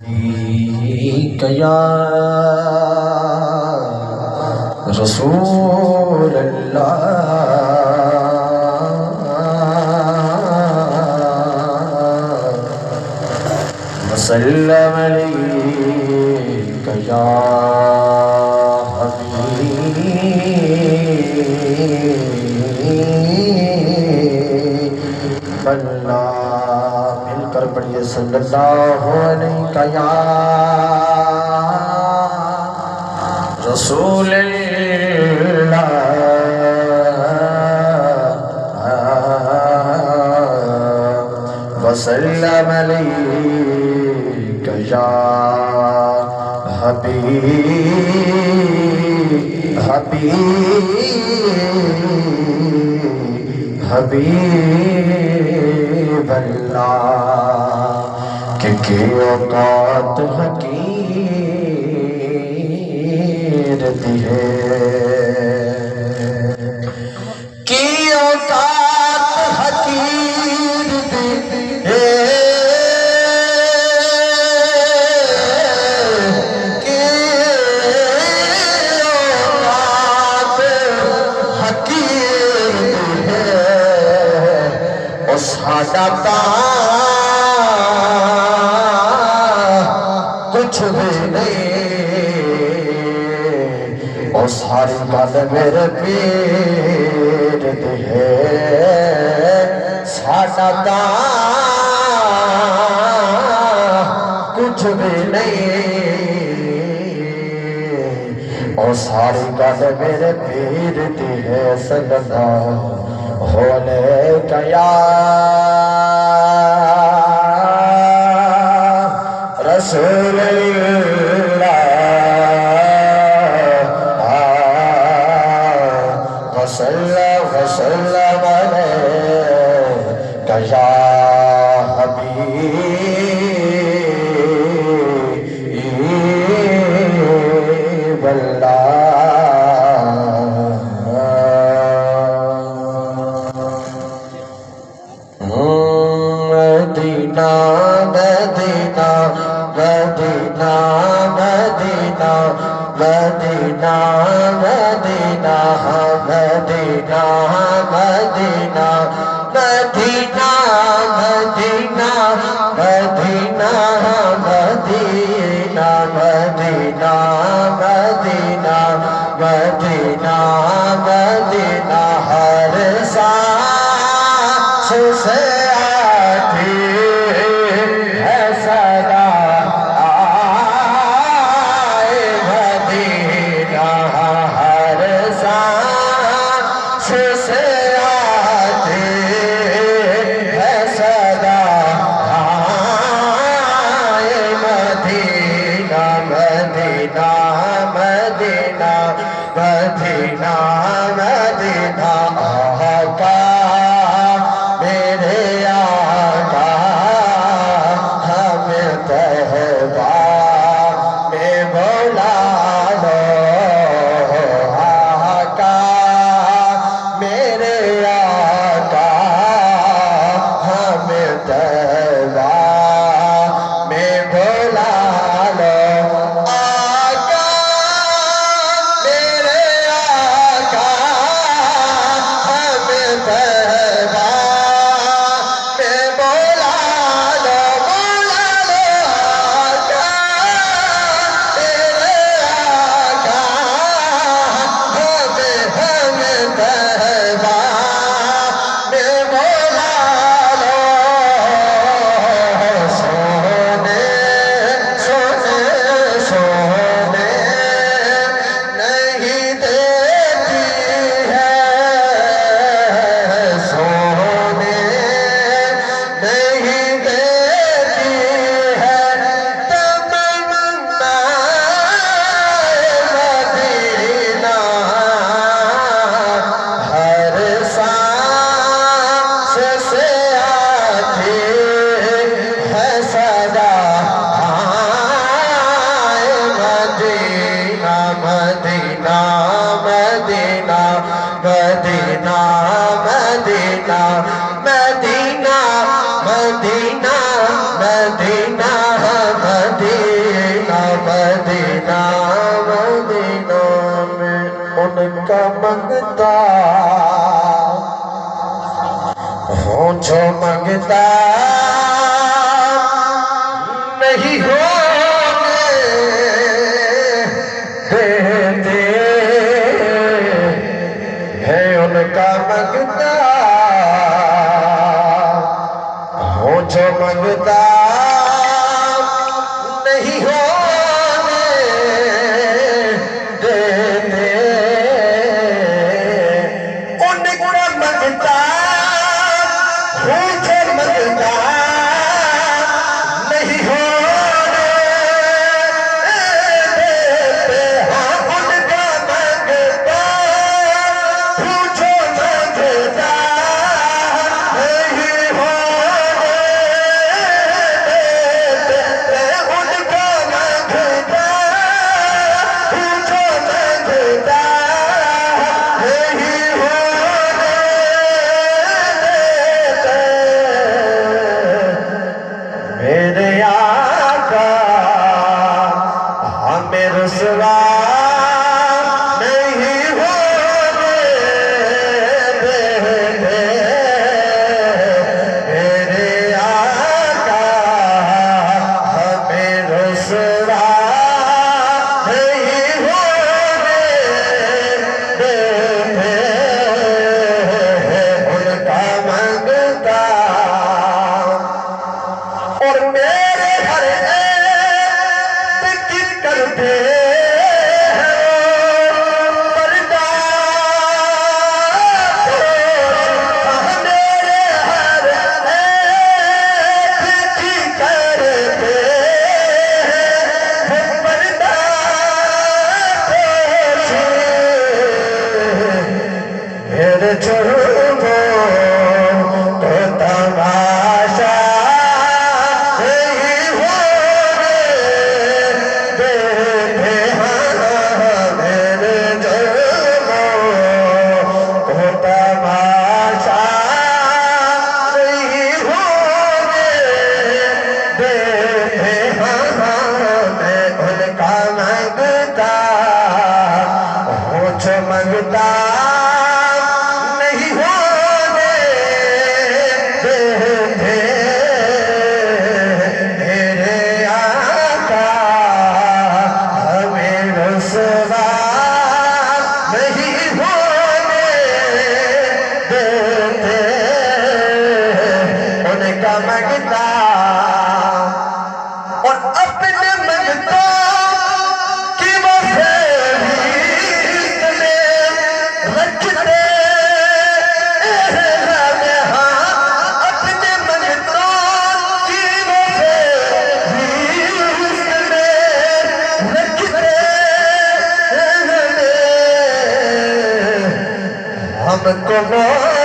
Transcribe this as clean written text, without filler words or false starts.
یا رسول اللہ وسلم علیک یا حبیب اللہ۔ مل کر پڑھیے صلی اللہ علیہ یا رسول اللہ وسلم علیک یا حبیب اللہ کہ اوقات حقیر دی ہے کہ اوقات حقیر دی ہے کہ اوقات حقیر دی ہے اس حاجتا کچھ بھی نہیں اور ساری گل میرے پیر دے ہے ساڈا تاں کچھ بھی نہیں اور ساری گل میرے پیر دے ہے صلی اللہ علیہ یا رسول اللہ وسلم علیک یا حبیب اللہ۔ مدینہ مدینہ مدینہ مدینہ مدینہ مدینہ مدینہ مدینہ مدینہ مدینہ مدینہ مدینہ مدینہ مدینہ مدینہ مدینہ ہر سانس سے آتی ہے صدا آئے مدینہ ہر سانس سے آتی ان کا منگتا ہوں جو منگتا نہیں ہونے دیتے ہیں ان کا منگتا ہوں جو منگتا نہیں ہونے دیتے ان کا منگتا ہوں جو منگتا نہیں ہونے دیتے ہاں ان کا منگتا ہوں جو منگتا نہیں ہونے دیتے ان کا منگتا ہوں جو منگتا نہیں ہونے دیتے میرے آقا ہمیں رسوا نہیں ہونے دیتے میرے آقا ہمیں رسوا نہیں ہونے دیتے ان کا منگتا اور میرے ہر عیب کی کرتے ہیں پردہ میرے ہر عیب کی کرتے ہیں پردہ میرے جرموں کو تماشا نہیں ہونے دیتے ہاں میرے جرموں کو تماشا نہیں ہونے دیتے ہاں میں ان کا منگتا ہوں جو منگتا نہیں ہونے دیتے میرے آقا ہمیں رسوا نہیں ہونے دیتے ان کا منگتا اور اپنے منگتا کی وہ فہرست میں رکھتے ہیں ہاں اپنے منگتا کی وہ فہرست میں رکھتے ہیں ہم کو وہ